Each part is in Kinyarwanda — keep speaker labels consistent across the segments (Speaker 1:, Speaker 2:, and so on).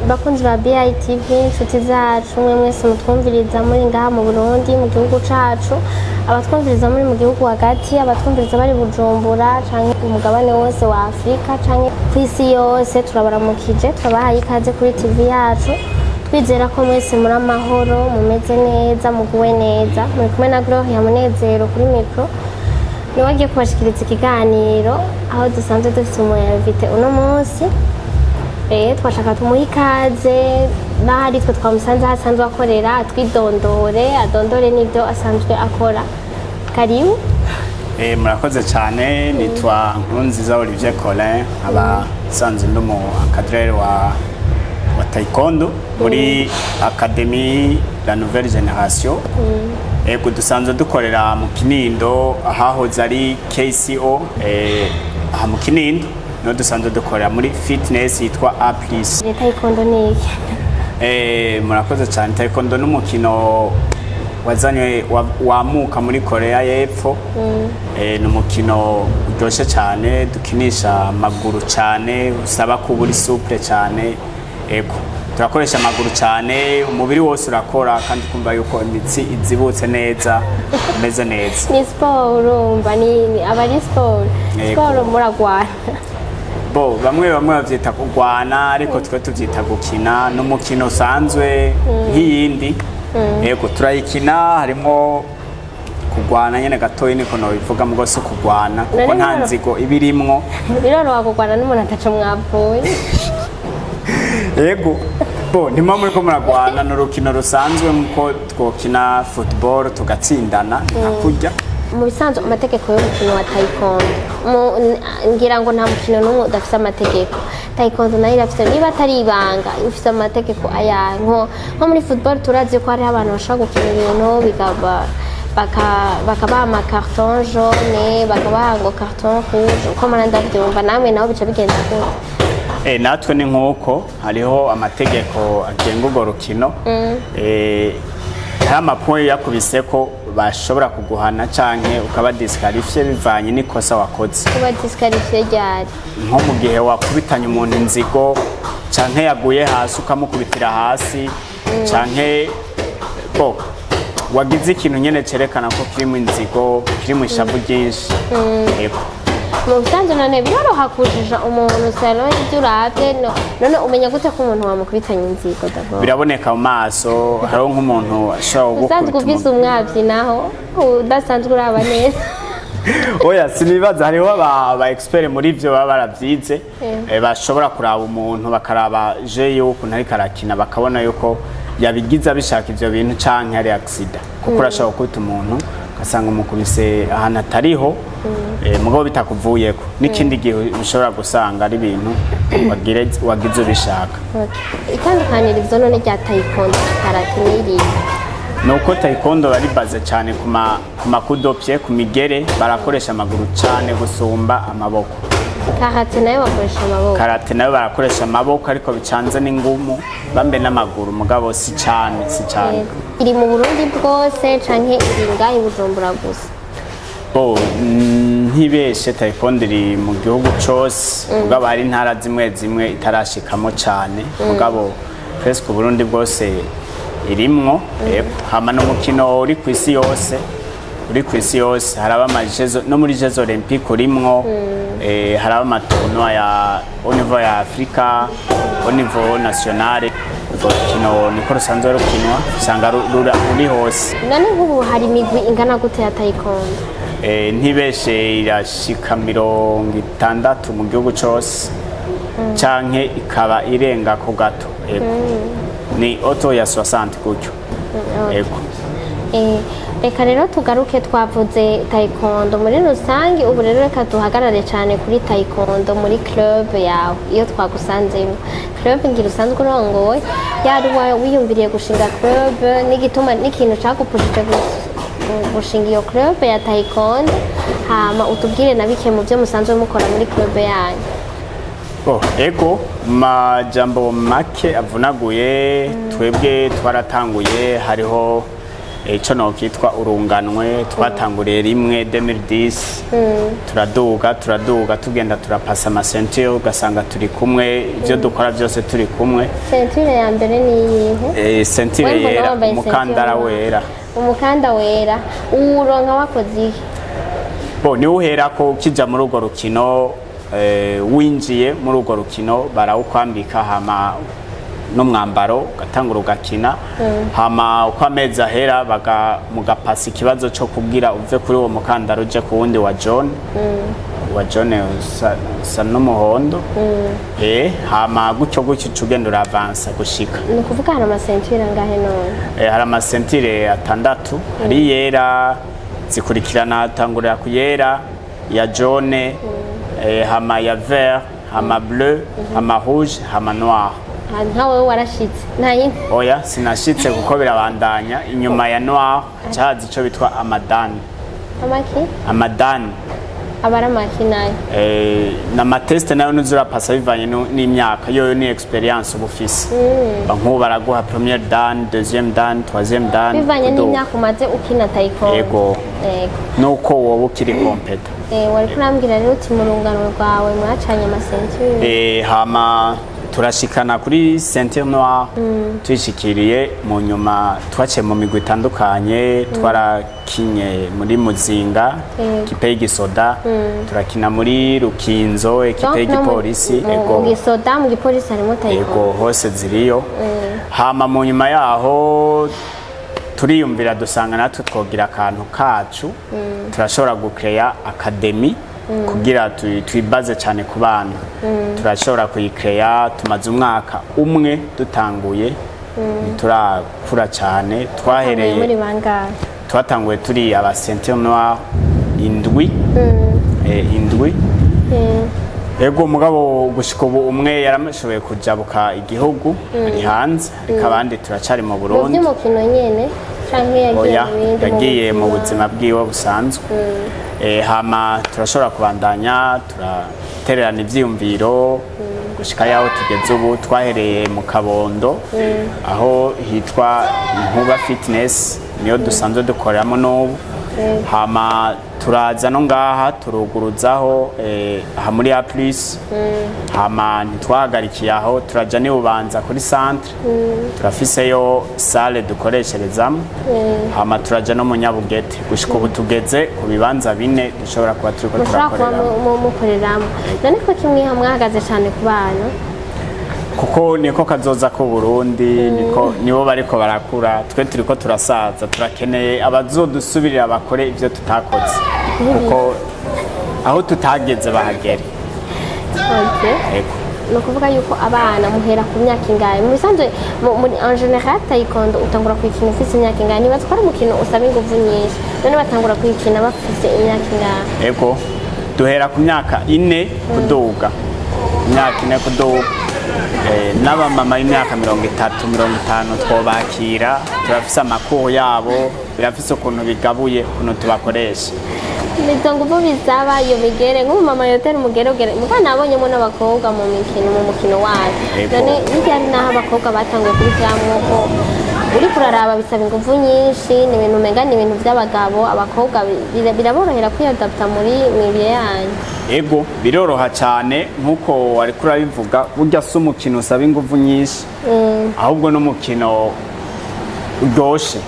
Speaker 1: bakunzi ba BITV inshuti zacu mwe mwese mutwumviriza muri ngaha mu Burundi mu gihugu cacu abatwumviriza muri mu gihugu hagati abatwumviriza bari Bujumbura canke umugabane wose wa Afrika canke kw'isi yose turabaramukije turabahaye ikaze kuri TV yacu twizera ko mwese muri amahoro mumeze neza muguwe neza muri kumwe na Gloria Munezero kuri micro niwe agiye kubashikiriza ikiganiro aho dusanzwe dufite umuyavite uno munsi twashaka tumuha ikaze n'ahari twe twamusanze hasanzwe akorera atwidondore adondore n'ibyo asanzwe akora karibu.
Speaker 2: Murakoze cyane nitwa Nkurunziza Olivier Colin aba sanzwe ndumu encadreur wa taekwondo muri Académie la Nouvelle Génération. Ego dusanzwe dukorera mu Kinindo ahahoze ari KCO aha mu Kinindo no dusanzwe dukorera muri fitness yitwa A+.
Speaker 1: Taekwondo ni iki?
Speaker 2: Murakoze cyane. Taekwondo n'umukino wazanywe wamuka muri Korea y'Epfo. Ni umukino uryoshye cyane dukinisha amaguru cyane usaba kuba uri souple cyane. Ego turakoresha amaguru cyane umubiri wose urakora kandi kumva yuko imitsi izibutse neza umeze neza.
Speaker 1: Ni sport urumva ni abari sport muragwana
Speaker 2: bamwe bavyita kugwana ariko twe tuvyita gukina n'umukino usanzwe nk'iyindi. Yego turayikina harimo kugwana nyene gatoyi niko no bivuga mugo so kugwana kuko nta nzigo ibirimwo
Speaker 1: biroroha kugwana n'umuntu ataca mwapfuye.
Speaker 2: Yego ntima muriko muragwana n'urukino rusanzwe muko twokina football tugatsindana nakurya.
Speaker 1: Mu bisanzwe amategeko y'umukino wa taekwondo ngira ngo nta mukino n'umwe udafite amategeko. Taekwondo nayo irafite niba atari ibanga ifite amategeko aya nko muri football turazi ko hari abantu bashaka gukina ibintu bakabaha ama carton jaune bakabaha ngo carton rouge uko maranda byumva namwe naho bica bigenda gute.
Speaker 2: Natwe ni nk'uko hariho amategeko agenga urwo rukino. Hari amapoint yakubise ko bashobora kuguhana canke ukaba disqualifié bivanye n'ikosa wakoze.
Speaker 1: Kuba disqualifié ryari?
Speaker 2: Nko mu gihe wakubitanye umuntu inzigo canke yaguye hasi ukamukubitira hasi canke wagize ikintu nyene cerekana ko kiri mu inzigo kiri mu ishavu ryinshi. Yego
Speaker 1: mu bisanzwe none biroroha kujija umuntu salon ibyo uravye none umenya gute ko umuntu wamukubitanye inzigo d'abord?
Speaker 2: Biraboneka mu maso hariho nk'umuntu ashobora gukubita.
Speaker 1: Usanzwe ufise umwavyi naho udasanzwe uraba neza.
Speaker 2: Oya sinibaza hariho aba expert muri ivyo baba baravyize bashobora kuraba umuntu bakaraba je yuko ntari karakina bakabona yuko yabigiza bishaka ivyo bintu canke ari accident kuko urashobora gukubita umuntu ugasanga umukubise ahantu atariho mugabo bitakuvuyeko n'ikindi gihe ushobora gusanga ari ibintu wagize ubishaka.
Speaker 1: Itandukanirizo none rya taekwondo karate n'iri
Speaker 2: nuko taekwondo bari baze cyane ku makudopye ku migere barakoresha amaguru cyane gusumba amaboko.
Speaker 1: Karate nayo bakoresha amaboko.
Speaker 2: Karate nayo barakoresha amaboko ariko bicanze n'ingumu bambe n'amaguru mugabo si cyane.
Speaker 1: Iri mu Burundi bwose canke iri ngahe Bujumbura gusa?
Speaker 2: Ntibeshe taekwondo iri mu gihugu cyose mugabo hari intara zimwe itarashikamo cyane mugabo presque Burundi bwose irimwo. Hama n'umukino uri ku isi yose haraba amajezo no muri Jeux Olympiques urimwo. Haraba amatournoi ya au niveau ya Afrika au niveau national. Urukino niko rusanzwe rukinwa usanga ruri hose.
Speaker 1: None nk'ubu hari imigwi ingana gute ya taekwondo?
Speaker 2: Ntibeshe irashika 60 mu gihugu cyose canke ikaba irenga ko gato. Ni auto ya 60 gutyo.
Speaker 1: Reka rero tugaruke twavuze taekwondo muri rusange ubu rero reka duhagarare cyane kuri taekwondo muri club yawe iyo twagusanzemo club ngira usanzwe urongoye yari wiyumviriye gushinga club n'igituma n'ikintu cyagupushije gushinga iyo club ya taekwondo hama utubwire na bike mu byo musanzwe mukora muri club yanyu.
Speaker 2: Ego majambo make avunaguye twebwe twaratanguye hariho ico nokitwa urunganwe twatanguriye rimwe 2010 turaduga tugenda turapasa amasenture ugasanga turi kumwe ivyo dukora byose turi kumwe.
Speaker 1: Senture ya mbere ni iyihe?
Speaker 2: Senture yera, umukandara wera.
Speaker 1: Umukanda wera uronka wakoze iki?
Speaker 2: Bo ni uhera ko ukija muri urwo rukino winjiye muri urwo rukino barawukwambika hama n'umwambaro ugatangura ugakina hama uko amezi ahera mugapasa ikibazo cyo kubwira uve kuri uwo mukandara uje ku wundi wa John usa n'umuhondo hama gutyo ugenda uravansa gushika.
Speaker 1: Ni ukuvuga hari amasenture angahe none?
Speaker 2: Hari amasenture 6 hari yera zikurikirana hatangurira ku yera ya jaune hama ya vert hama bleu hama rouge hama noir.
Speaker 1: Ntawe warashitse ntayi?
Speaker 2: Oya sinashitse kuko birabandanya inyuma ya noir cyazi ico bitwa amadani. Amadani
Speaker 1: abaramaki nayo
Speaker 2: na mateste nayo nuzura pasa bivanye n'imyaka yoyo ni experience ubufise banku baraguha première dan deuxième dan troisième dan
Speaker 1: bivanye n'imyaka umaze ukina taekwondo.
Speaker 2: Yego nuko wowe ukiri competa.
Speaker 1: Wari kurambwira rero uti mu rungano rwawe mwacanye amasenture
Speaker 2: hama turashikana kuri ceinture noire twishikiriye mu nyuma twaciye mu migwi itandukanye twarakinye muri Muzinga kipe y'igisoda turakina muri Rukinzo ekipe y'igipolisi
Speaker 1: mu gisoda mu gipolisi harimo taekwondo
Speaker 2: hose ziriyo hama mu nyuma yaho turiyumvira dusanga natwe twogira akantu kacu turashobora gucreya academy kugira twibaze cyane ku bana turashobora kuyikreya tumaze umwaka umwe dutanguye turakura cyane twahereye
Speaker 1: muri bangahe
Speaker 2: twatanguye turi aba ceinture noire indwi ego mugabo gushika ubu umwe yaramashoboye kujabuka igihugu ari hanze ariko abandi turacari mu Burundi.
Speaker 1: Mu mukino nyene canke
Speaker 2: yagiye mu buzima bwiwe busanzwe hama turashobora kubandanya turatererana ivyiyumviro gushika yaho tugeze ubu twahereye mu Kabondo aho hitwa Nkuba Fitness niyo dusanzwe dukoreramo n'ubu hama turaza no ngaha turuguruzaho aha muri A+ hama ntitwahagarikiye aho turaja ni Bubanza kuri centre turafiseyo salle dukoresherezamo hama turaja no mu Nyabugete gushika ubu tugeze ku bibanza 4 dushobora kuba turiko
Speaker 1: turakoreramo. None ko kimwe hamwahagaze cyane ku bana
Speaker 2: kuko niko kazoza ko Burundi nibo bariko barakura twe turiko turasaza turakeneye abazodusubirira bakore ivyo tutakoze kuko aho tutageze bahagere.
Speaker 1: No kuvuga yuko abana muhera ku myaka ingahe mu bisanzwe en general taekwondo utangura kwikina ufise imyaka ingahe niba twari umukino usaba ingufu nyinshi none batangura kwikina bafise imyaka ingahe?
Speaker 2: Ego duhera ku myaka 4 kuduga imyaka 4 kuduga n'abamama y'imyaka 30 50 twobakira turafise amakuru yabo birafise ukuntu bigabuye ukuntu tubakoresha
Speaker 1: nizo nguvu bizaba iyo bigere nk'umumama yotera umugerogere muka nabonyemo n'abakobwa mu mukino wayo none n'ibyari naho abakobwa batanguye kubigiramwo ko uri kuraraba bisaba inguvu nyinshi ni ibintu umenga ni ibintu by'abagabo abakobwa biraborohera kwiyadapta muri mibiri yanyu?
Speaker 2: Ego biroroha cyane nkuko wari kurabivuga burya si umukino usaba inguvu nyinshi ahubwo n'umukino uryoshe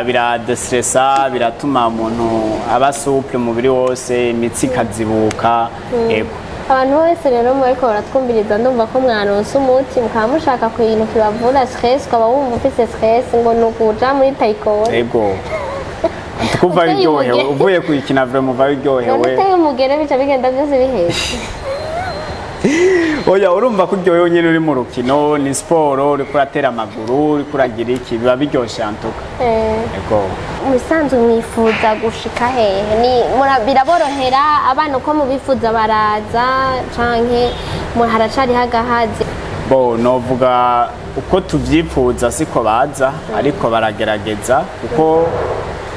Speaker 2: biradestressa biratuma umuntu aba souple umubiri wose imitsi ikazibuka. Ego
Speaker 1: abantu bose rero muriko baratwumviriza ndumva ko mwaronse umuti mukaba mushaka ku bintu kibavura stress ukaba wumva ufise stress ngo nukuja muri taekwondo.
Speaker 2: Ego tukumva biryohewe uvuye kuyikina vraiment uva biryohewe
Speaker 1: none umugere bica bigenda byose bihetse
Speaker 2: oya urumva ko uryohewe nyine uri mu rukino ni siporo uri kuratera amaguru uri kuragira iki biba biryoshye antuka. Ego
Speaker 1: musanzwe mwifuza gushika hehe biraborohera abana uko mubifuza baraza canke haracari hagahaze?
Speaker 2: Bo novuga uko tuvyifuza siko baza ariko baragerageza kuko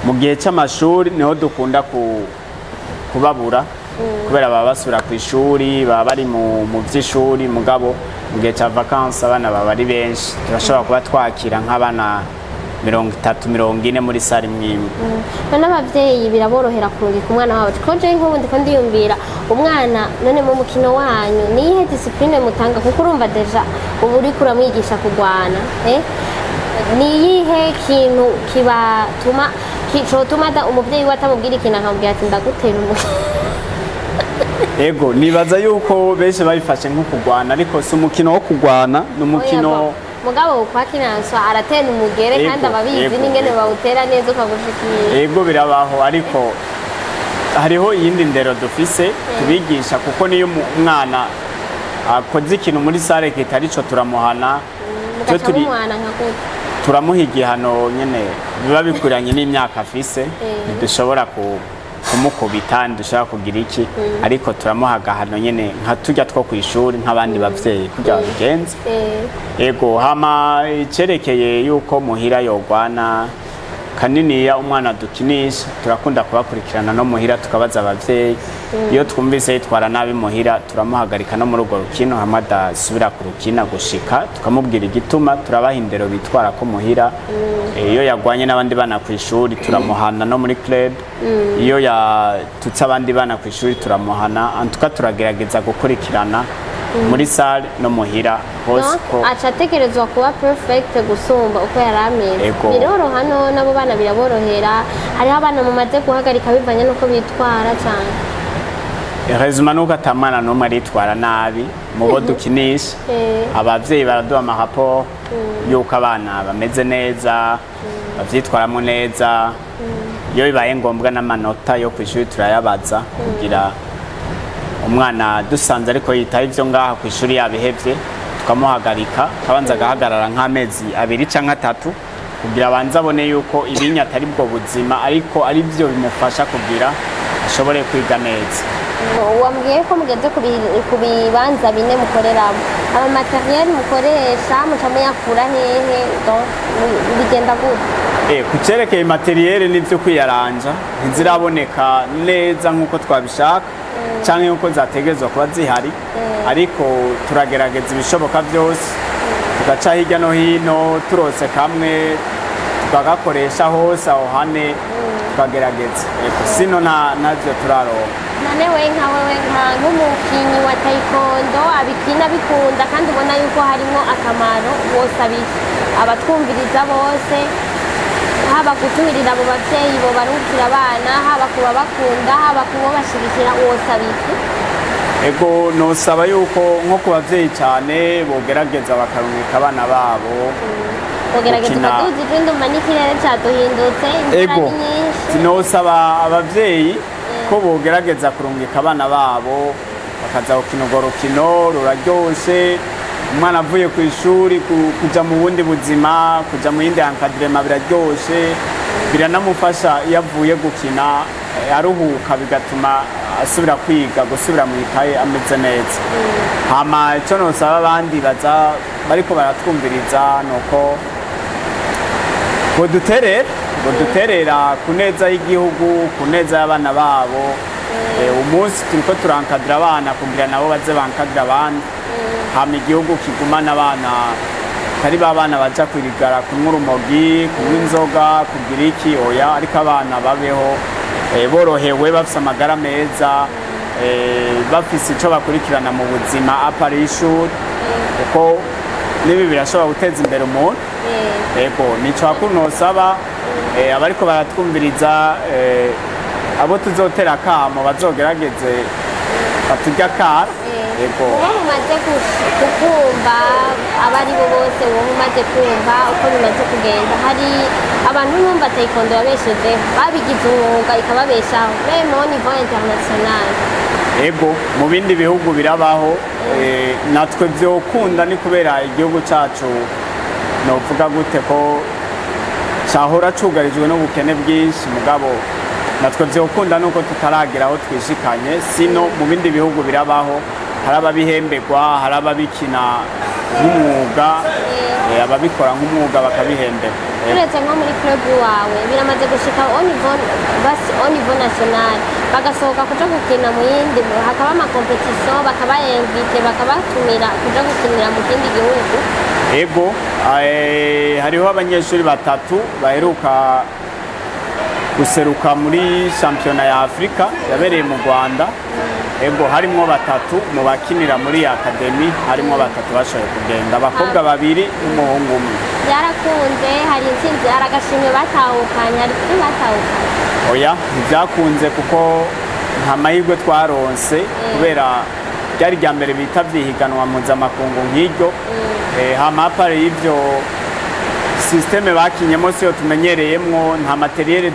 Speaker 2: mu gihe cy'amashuri niho dukunda kubabura kubera baba basubira ku ishuri baba bari mu by'ishuri mugabo mu gihe cya vacances abana baba ari benshi turashobora kuba twakira nk'abana 30-40 muri sare imwe.
Speaker 1: none abavyeyi biraborohera kurungika umwana wabo ko je nk'ubu ndiko ndiyumvira umwana none mu mukino wanyu niyihe discipline mutanga kuko urumva deja ubu uriko uramwigisha kurwana niyihe kintu cotuma umuvyeyi we atamubwira ikintu akamubwira ati ndagutera umutwe?
Speaker 2: Ego nibaza yuko benshi babifashe nko kurwana ariko si umukino wo kurwana, ni umukino
Speaker 1: mugabo kwa Kinanso aratera umugere kandi ababizi n'ingene bawutera neza ukagushikira.
Speaker 2: Ego birabaho ariko hariho iyindi ndero dufise tubigisha kuko niyo umwana akoze ikintu muri sare kitari co turamuhana turamuha igihano nyene biba bikuranye n'imyaka afise ntidushobora kumukubita ntidushobora kugira iki ariko turamuha agahano nyene nka turya two kw'ishuri nk'abandi bavyeyi kurya babigenza. Ego hama icerekeye yuko muhira yogwana kaniniya umwana dukinisha turakunda kubakurikirana no muhira tukabaza abavyeyi iyo twumvise yitwara nabi muhira turamuhagarika no muri urwo rukino hamwe adasubira ku rukina gushika tukamubwira igituma turabaha indero bitwara ko muhira. Iyo yagwanye n'abandi bana ku ishuri turamuhana no muri club, iyo yatutse abandi bana ku ishuri turamuhana, antuka turagerageza gukurikirana muri sale no muhira hose ko
Speaker 1: aca ategerezwa kuba perfect gusumba uko yari ameze. Biroroha nabo bana biraborohera, hariho abana mumaze guhagarika bivanye n'uko bitwara cyane.
Speaker 2: Hezima nuko atamwana n'umwe aritwara nabi mu bo dukinisha, abavyeyi baraduha amarapo yuko abana bameze neza bavyitwaramo neza, iyo bibaye ngombwa n'amanota yo kw'ishuri turayabaza kugira umwana dusanze ariko yitaho ivyo ngaha ku ishuri yabihevye tukamuhagarika kabanza agahagarara nk'amezi 2 canke 3 kugira abanze abone yuko ibinya atari bwo buzima ariko ari byo bimufasha kugira ashobore kwiga neza.
Speaker 1: Wambwiye ko mugeze ku bibanza 4 mukoreramo, aba materiel mukoresha muca muyakura hehe bigenda gute?
Speaker 2: Ku cerekeye materiel n'ivyo kwiyaranja ntiziraboneka neza nk'uko twabishaka canke yuko zategezwa kuba zihari ariko turagerageza ibishoboka byose tugaca hirya no hino turose kamwe tukagakoresha hose aho hane tukagerageza sino navyo turaronka.
Speaker 1: None wewe nk'umukinyi wa taekwondo abikina bikunda kandi ubona yuko harimo akamaro wose abatwumviriza bose haba gutumirira abo bavyeyi bo barukira abana haba kuba bakunda haba kuba bashigikira wose abiki?
Speaker 2: Ego nosaba yuko nko ku bavyeyi cyane bogerageza bakarungika abana babo
Speaker 1: bogerageza baduzi ndumva n'ikirere cyaduhindutse imvura nyinshi.
Speaker 2: Sinosaba abavyeyi ko bogerageza kurungika abana babo bakaza gukina urwo rukino ruraryoshe, umwana avuye ku ishuri kuja mu bundi buzima kuja mu yindi encadrement biraryoshe biranamufasha iyo avuye gukina aruhuka bigatuma asubira kwiga gusubira mu ikaye ameze neza. Hama ico nosaba abandi baza bariko baratwumviriza nuko boduterera ku neza y'igihugu ku neza y'abana babo. Umunsi turiko turankadira abana kugira nabo baze bankadira abandi hama igihugu kigumana abana atari b'abana baja kwirigara kunywa urumogi kunywa inzoga kugira iki oya ariko abana babeho borohewe bafise amagara meza bafise ico bakurikirana mu buzima apari ishuri kuko nibi birashobora guteza imbere umuntu. Ego nico hakuru nosaba abariko baratwumviriza abo tuzotera akamo bazogerageze baturya kara. Ego
Speaker 1: mumaze kukumva abari bo bose mumaze kumva uko bimaze kugenda, hari abantu numva taekwondo yabesheje babigize umwuga ikababeshaho même au niveau international.
Speaker 2: Ego mu bindi bihugu birabaho natwe vyokunda ni kubera igihugu cacu novuga gute ko cahora cugarijwe n'ubukene bwinshi mugabo natwe vyokunda nuko tutaragira aho twishikanye sino mu bindi bihugu birabaho hari ababihemberwa hari ababikina nk'umwuga ababikora nk'umwuga bakabihemberwa.
Speaker 1: Uretse nko muri club wawe biramaze gushika au niveau national bagasohoka kuja gukina mu yindi hakaba ama competition bakaba invite bakabatumira kuja gukinira mu kindi gihugu?
Speaker 2: ego hariho abanyeshuri batatu baheruka guseruka muri shampiyona ya Afrika yabereye mu Rwanda. Ego harimo batatu mu bakinira muri akademi, harimo batatu bashoboye kugenda, abakobwa babiri n'umuhungu umwe.
Speaker 1: Byarakunze, hari intsinzi, hari agashimwe batahukanye, hari kuri batahukanye.
Speaker 2: Oya ntibyakunze kuko nta mahirwe twaronse kubera byari rya mbere bitavye ihiganwa mpuzamakungu nk'iryo. Hama apare y'ivyo systeme bakinyemo siyo tumenyereyemwo, nta materiel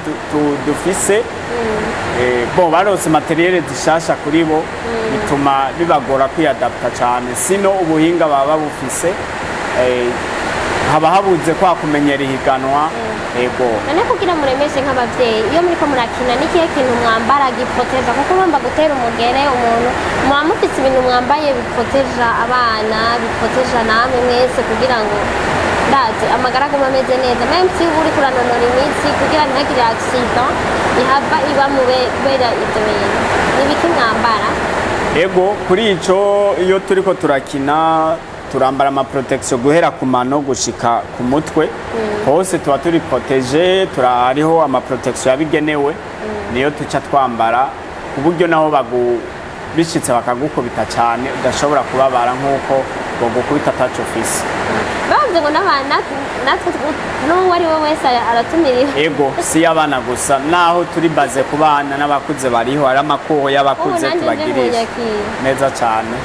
Speaker 2: dufise. Bon barose materiel zishasha kuri bo bituma bibagora kwiyadapta cyane, sino ubuhinga baba bufise haba habuze kwa kumenyera ihiganwa. Ego
Speaker 1: none kugira muremeshe nk'abavyeyi iyo muriko murakina n'ikihe kintu mwambara giproteja, kuko urumva gutera umugere umuntu muba mufise ibintu mwambaye biproteja abana, biproteja namwe mwese kugira ngo ndazi amagara aguma ameze neza, même si uri kuranonora imitsi kugira ntihagire accident ihava iba kubera ivyo bintu. Ni ibiki mwambara?
Speaker 2: Ego kuri ico iyo turiko turakina turambara ama protection guhera ku mano gushika ku mutwe hose tuba turi protege, hariho ama protection yabigenewe niyo tuca twambara ku buryo naho bishitse bakagukubita cyane udashobora kubabara nk'uko bagukubita ataco ufise.
Speaker 1: Bavuze ngo natwe n'uwo ari we wese aratumirira.
Speaker 2: Ego si abana gusa, naho turi baze ku bana n'abakuze bariho, ari amakuho y'abakuze tubagirisha neza cyane.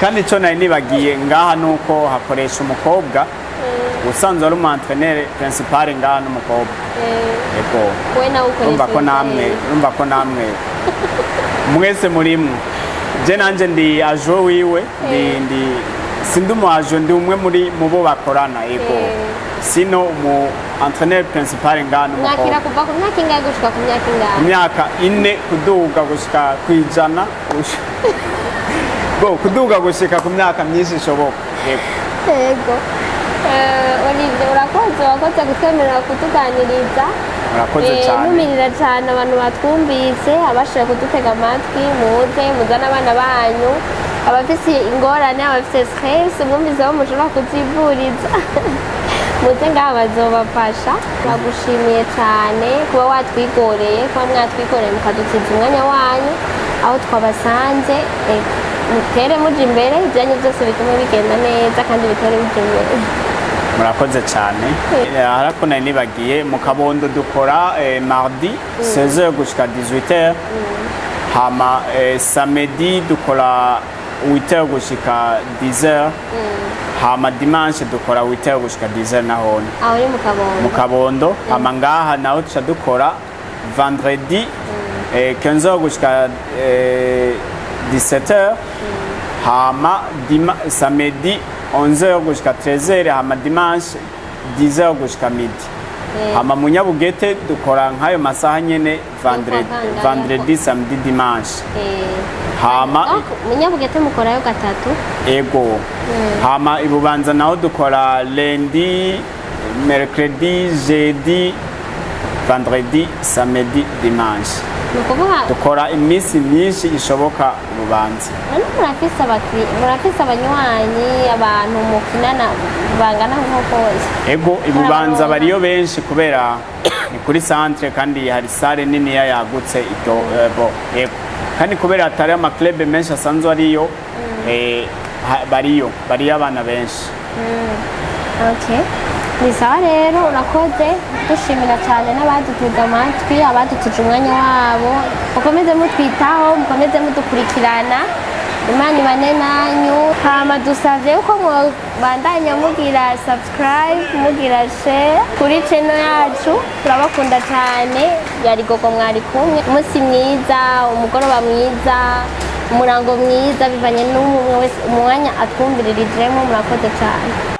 Speaker 2: Kandi icyo nari nibagiye ngaha nuko hakoresha umukobwa usanzwe ari umu-entraîneur principal ngaha n'umukobwa. Ego
Speaker 1: we nawe ukoresha
Speaker 2: urumva ko namwe mwese murimwe. Je nanje ndi ajo wiwe, sindi umu ajo, ndi umwe mu bo bakorana. Ego sino umu-entraîneur principal ngaha n'umukobwa.
Speaker 1: Mwakira kuva ku myaka ingahe gushika ku myaka ingahe?
Speaker 2: Ku myaka 4 kuduga gushika kwijana. Kuduga gushika ku myaka myinshi ishoboka.
Speaker 1: Yego. Olivier wakoze gutwemerera kutuganiriza.
Speaker 2: Murakoze cyane.
Speaker 1: Numirira cyane abantu batwumvise, abashoboye kudutega amatwi, muzana abana banyu, abafise ingorane, abafise stress, mwumvise aho mushobora kuzivuriza. Muze ngaha bazobafasha. Bagushimiye cyane kuba watwigoreye, kuba mwatwigoreye mukadutiza umwanya wanyu aho twabasanze. Mutere muja imbere, ibyanyu byose bitume bigenda neza kandi bitere bija imbere.
Speaker 2: Murakoze cyane. Harako nari nibagiye mu Kabondo dukora mardi 16h gushika 18h. Hama samedi dukora 8h gushika 10h. Hama dimanche dukora 8h gushika 10h nahone.
Speaker 1: Aho uri mu Kabondo.
Speaker 2: Mu Kabondo. Hama ngaha naho tuca dukora vendredi 15h gushika 17h. Hama samedi 11h gushika 13h. Hama dimanche 10h gushika midi. Hama mu Nyabugete dukora nk'ayo masaha nyene vendredi samedi dimanche. Hama
Speaker 1: mu Nyabugete mukorayo gatatu.
Speaker 2: Ego. Hama ibubanza naho dukora lundi, mercredi, jeudi, vendredi, samedi, dimanche. Dukora iminsi myinshi ishoboka Bubanza.
Speaker 1: Murafise abanywanyi, abantu mukinana bangana nk'uko bose?
Speaker 2: Ego ibubanza bariyo benshi kubera ni kuri centre kandi hari sale nini yagutse ito. Ego kandi kubera atari ama club menshi asanzwe ariyo, bariyo abana benshi.
Speaker 1: Okay. Ni sawa rero, urakoze. Dushimira cyane n'abadutega amatwi, abadutije umwanya wabo. Mukomeze mutwitaho, mukomeze mudukurikirana. Imana ibane nanyu. Hama dusavye uko mwobandanya mugira subscribe, mugira share kuri channel yacu. Turabakunda cyane. Yari Gogo mwari kumwe. Umunsi mwiza, umugoroba mwiza, umurango mwiza bivanye n'umwe wese umwanya atwumviririjemo. Murakoze cyane.